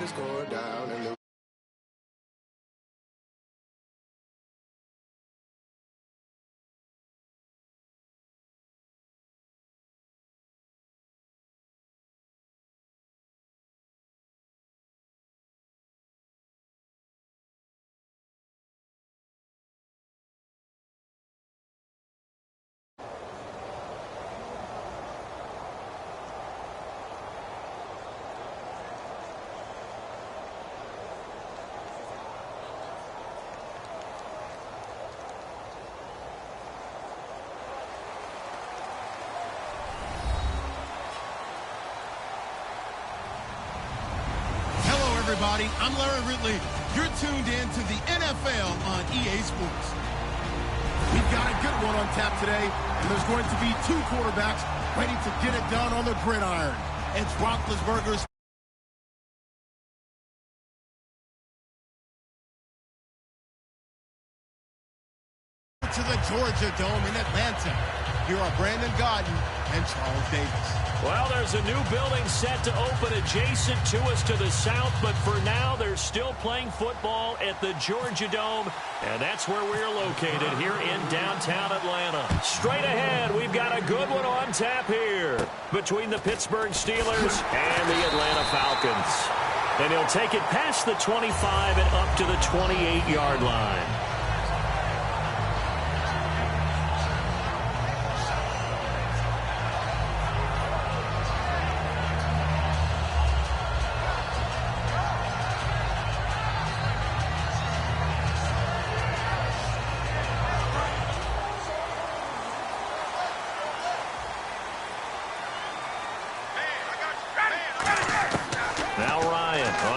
is going down and the everybody. I'm Larry Ridley. You're tuned in to the NFL on EA Sports. We've got a good one on tap today, and there's going to be two quarterbacks ready to get it done on the gridiron. It's Roethlisberger's to the Georgia Dome in Atlanta. Here are Brandon Gaudin and Charles Davis. Well, there's a new building set to open adjacent to us to the south, but for now, they're still playing football at the Georgia Dome, and that's where we're located here in downtown Atlanta. Straight ahead, we've got a good one on tap here between the Pittsburgh Steelers and the Atlanta Falcons. And he'll take it past the 25 and up to the 28-yard line.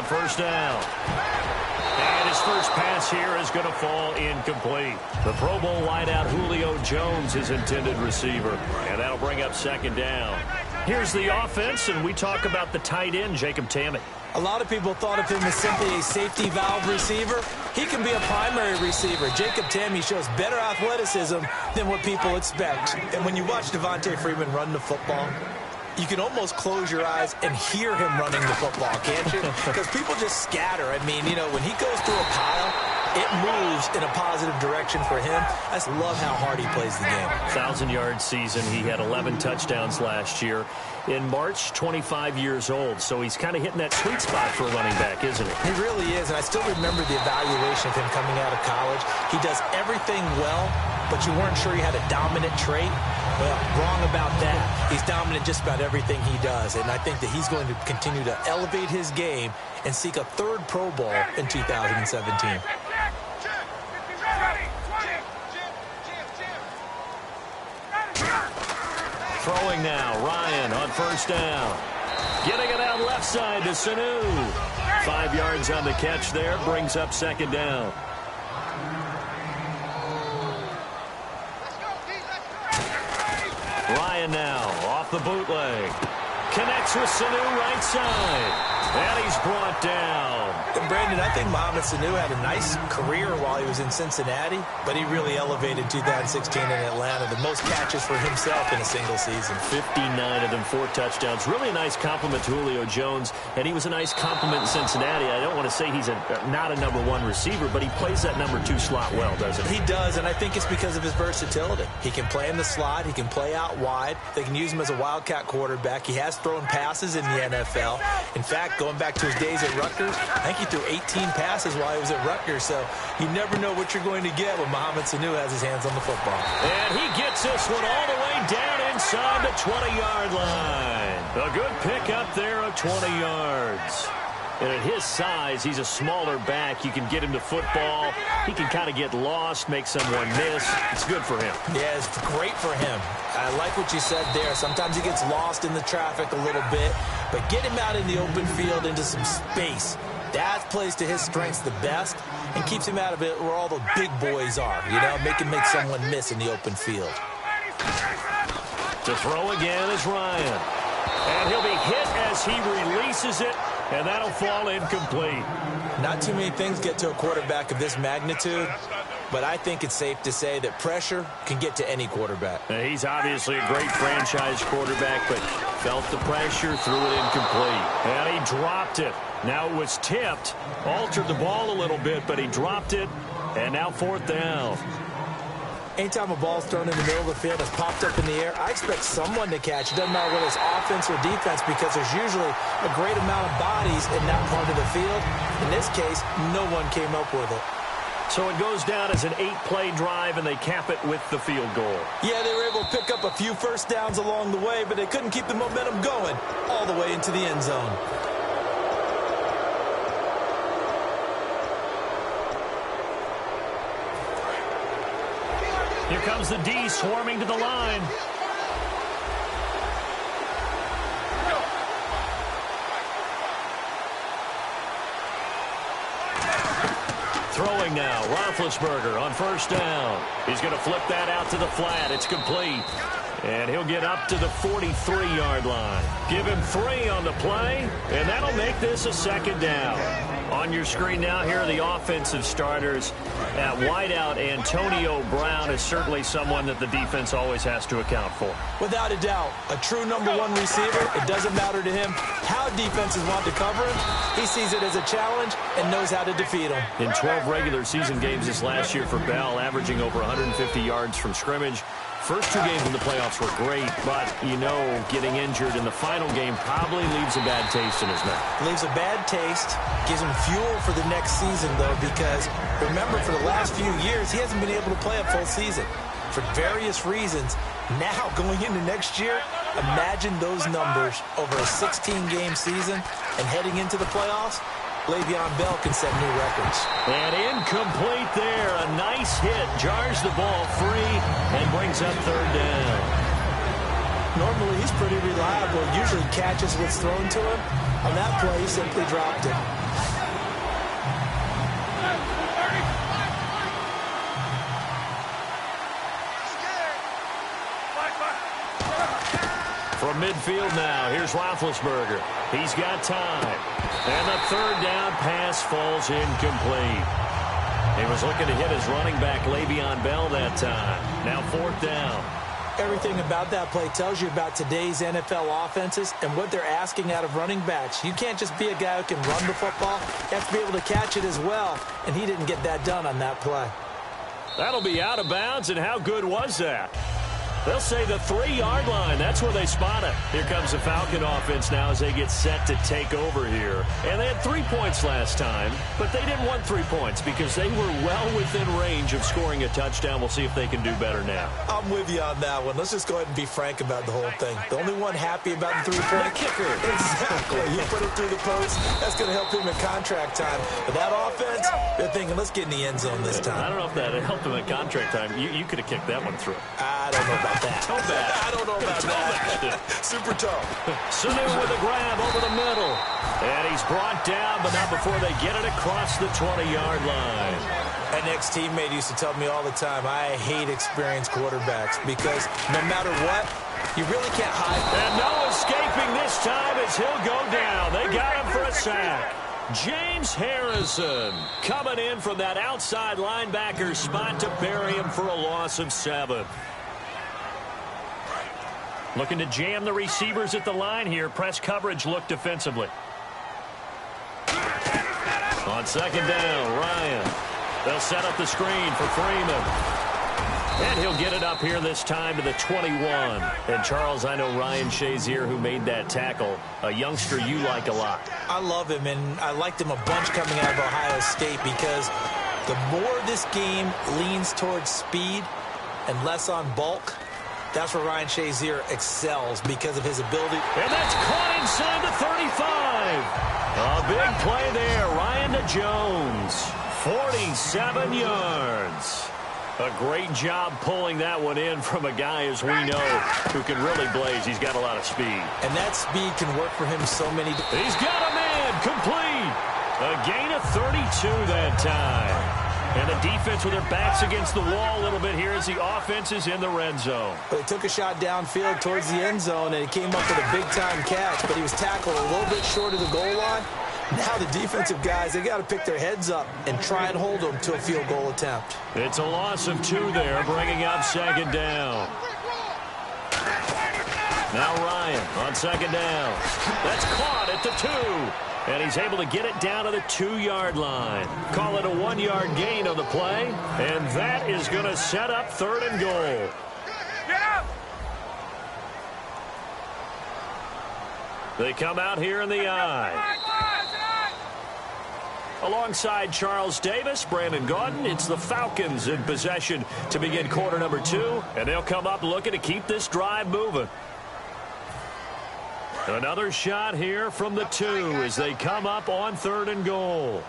First down. And his first pass here is going to fall incomplete. The Pro Bowl wideout Julio Jones, his intended receiver. And that'll bring up second down. Here's the offense, and we talk about the tight end, Jacob Tammett. A lot of people thought of him as simply a safety valve receiver. He can be a primary receiver. Jacob Tammett shows better athleticism than what people expect. And when you watch Devontae Freeman run the football, you can almost close your eyes and hear him running the football, can't you? Because people just scatter. I mean, you know, when he goes through a pile, it moves in a positive direction for him. I just love how hard he plays the game. 1,000-yard season. He had 11 touchdowns last year. In March, 25 years old. So he's kind of hitting that sweet spot for a running back, isn't he? He really is, and I still remember the evaluation of him coming out of college. He does everything well, but you weren't sure he had a dominant trait. Well, wrong about that. He's dominant just about everything he does, and I think that he's going to continue to elevate his game and seek a third Pro Bowl in 2017. Throwing now, Ryan on first down. Getting it out left side to Sanu. 5 yards on the catch there, brings up second down. Ryan now, off the bootleg. Connects with Sanu right side. And he's brought down. And Brandon, I think Mohamed Sanu had a nice career while he was in Cincinnati, but he really elevated 2016 in Atlanta. The most catches for himself in a single season. 59 of them, 4 touchdowns. Really a nice compliment to Julio Jones, and he was a nice compliment in Cincinnati. I don't want to say he's not a number 1 receiver, but he plays that number 2 slot well, doesn't he? He does, and I think it's because of his versatility. He can play in the slot. He can play out wide. They can use him as a wildcat quarterback. He has thrown passes in the NFL. In fact, going back to his days at Rutgers, I think he threw 18 passes while he was at Rutgers, so you never know what you're going to get when Mohamed Sanu has his hands on the football. And he gets this one all the way down inside the 20-yard line. A good pick up there of 20 yards. And at his size, he's a smaller back. You can get him to football. He can kind of get lost, make someone miss. It's good for him. Yeah, it's great for him. I like what you said there. Sometimes he gets lost in the traffic a little bit, but get him out in the open field into some space. That plays to his strengths the best and keeps him out of it where all the big boys are, you know, make someone miss in the open field. To throw again is Ryan. And he'll be hit as he releases it, and that'll fall incomplete. Not too many things get to a quarterback of this magnitude, but I think it's safe to say that pressure can get to any quarterback. He's obviously a great franchise quarterback, but felt the pressure, threw it incomplete. And he dropped it. Now it was tipped, altered the ball a little bit, but he dropped it. And now 4th down. Anytime a ball's thrown in the middle of the field that's popped up in the air, I expect someone to catch. It doesn't matter whether it's offense or defense, because there's usually a great amount of bodies in that part of the field. In this case, no one came up with it. So it goes down as an 8-play drive, and they cap it with the field goal. Yeah, they were able to pick up a few first downs along the way, but they couldn't keep the momentum going all the way into the end zone. Here comes the D swarming to the line. Throwing now, Roethlisberger on 1st down. He's going to flip that out to the flat. It's complete. And he'll get up to the 43-yard line. Give him 3 on the play, and that'll make this a 2nd down. On your screen now, here are the offensive starters. At wideout, Antonio Brown is certainly someone that the defense always has to account for. Without a doubt, a true #1 receiver. It doesn't matter to him how defenses want to cover him. He sees it as a challenge and knows how to defeat him. In 12 regular season games this last year for Bell, averaging over 150 yards from scrimmage. First 2 games in the playoffs were great, but, you know, getting injured in the final game probably leaves a bad taste in his mouth. Leaves a bad taste, gives him fuel for the next season, though, because, remember, for the last few years, he hasn't been able to play a full season for various reasons. Now, going into next year, imagine those numbers over a 16-game season and heading into the playoffs. Le'Veon Bell can set new records. And incomplete there. A nice hit. Jars the ball free and brings up 3rd down. Normally, he's pretty reliable. Usually catches what's thrown to him. On that play, he simply dropped it. From midfield now, here's Roethlisberger. He's got time. And the 3rd down pass falls incomplete. He was looking to hit his running back, Le'Veon Bell, that time. Now 4th down. Everything about that play tells you about today's NFL offenses and what they're asking out of running backs. You can't just be a guy who can run the football. You have to be able to catch it as well, and he didn't get that done on that play. That'll be out of bounds, and how good was that? They'll say the 3-yard line. That's where they spot it. Here comes the Falcon offense now as they get set to take over here. And they had 3 points last time, but they didn't want 3 points because they were well within range of scoring a touchdown. We'll see if they can do better now. I'm with you on that one. Let's just go ahead and be frank about the whole thing. The only one happy about the 3-point kicker. Exactly. He put it through the post. That's going to help him in contract time. But that offense, they're thinking, let's get in the end zone this time. I don't know if that helped him in contract time. You could have kicked that one through. I don't know about that. I don't know about that. Super tough. Sanu with a grab over the middle. And he's brought down, but not before they get it across the 20-yard line. An ex-teammate used to tell me all the time, I hate experienced quarterbacks because no matter what, you really can't hide. And no escaping this time as he'll go down. They got him for a sack. James Harrison coming in from that outside linebacker spot to bury him for a loss of 7. Looking to jam the receivers at the line here. Press coverage look defensively. On 2nd down, Ryan. They'll set up the screen for Freeman. And he'll get it up here this time to the 21. And, Charles, I know Ryan Shazier, who made that tackle, a youngster you like a lot. I love him, and I liked him a bunch coming out of Ohio State because the more this game leans towards speed and less on bulk, that's where Ryan Shazier excels because of his ability. And that's caught inside the 35. A big play there. Ryan to Jones. 47 yards. A great job pulling that one in from a guy, as we know, who can really blaze. He's got a lot of speed. And that speed can work for him so many. He's got a man. Complete. A gain of 32 that time. And the defense with their backs against the wall a little bit here as the offense is in the red zone. But he took a shot downfield towards the end zone, and he came up with a big-time catch, but he was tackled a little bit short of the goal line. Now the defensive guys, they got to pick their heads up and try and hold them to a field goal attempt. It's a loss of 2 there, bringing up 2nd down. Now Ryan on second down. That's caught at the 2. And he's able to get it down to the 2-yard line. Call it a 1-yard gain on the play. And that is going to set up 3rd and goal. They come out here in the I. Alongside Charles Davis, Brandon Gaudin, it's the Falcons in possession to begin quarter number 2. And they'll come up looking to keep this drive moving. Another shot here from the 2 as they come up on 3rd and goal.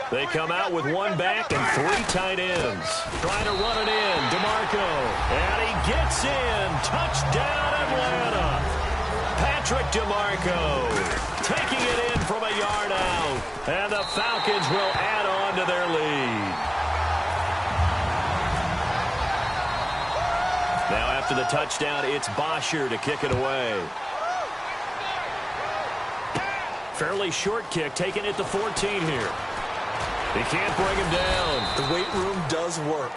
They come out with 1 back and 3 tight ends. Trying to run it in, DeMarco. And he gets in. Touchdown, Atlanta. Patrick DeMarco taking it in from a yard out. And the Falcons will add on to their lead. Now after the touchdown, it's Bosher to kick it away. Fairly short kick, taking it to 14 here. He can't bring him down. The weight room does work.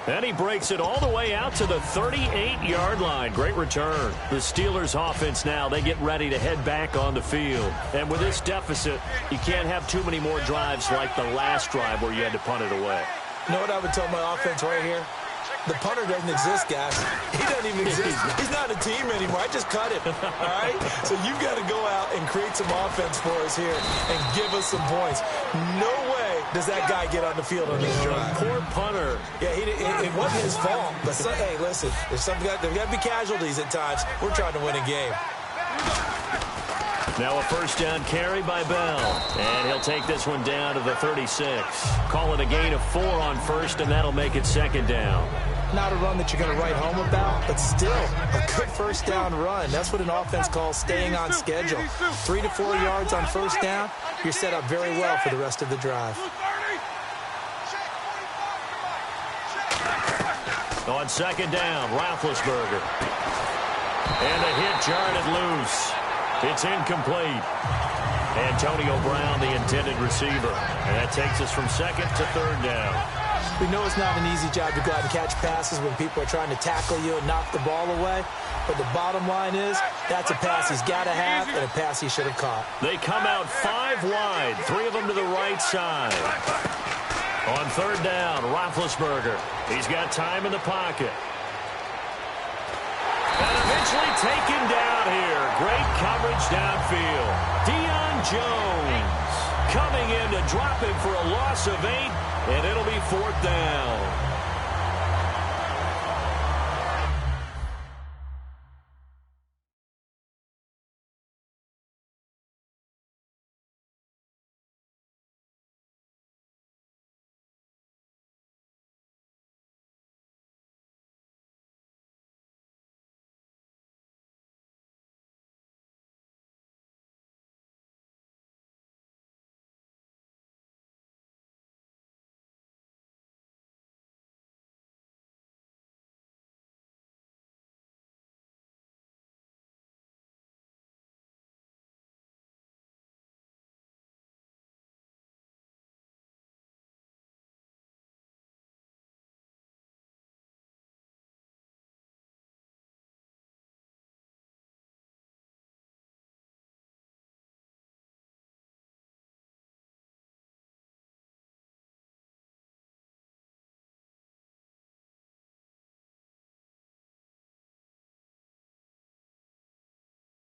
And he breaks it all the way out to the 38-yard line. Great return. The Steelers offense now, they get ready to head back on the field. And with this deficit, you can't have too many more drives like the last drive where you had to punt it away. You know what I would tell my offense right here? The punter doesn't exist, guys. He doesn't even exist. He's not a team anymore. I just cut him, all right? So you've got to go out and create some offense for us here and give us some points. No way does that guy get on the field on this drive. Poor punter. Yeah, it wasn't his fault. But, hey, listen, there's got to be casualties at times. We're trying to win a game. Now a first down carry by Bell. And he'll take this one down to the 36. Call it a gain of 4 on first, and that'll make it 2nd down. Not a run that you're going to write home about, but still a good first down run. That's what an offense calls staying on schedule. 3 to 4 yards on first down, you're set up very well for the rest of the drive. On 2nd down, Roethlisberger. And a hit jarred it loose. It's incomplete. Antonio Brown, the intended receiver. And that takes us from 2nd to 3rd down. We know it's not an easy job to go out and catch passes when people are trying to tackle you and knock the ball away. But the bottom line is, that's a pass he's got to have and a pass he should have caught. They come out 5 wide, 3 of them to the right side. On 3rd down, Roethlisberger. He's got time in the pocket. And eventually taken down here. Great coverage downfield. Deion Jones coming in to drop him for a loss of 8, and it'll be 4th down.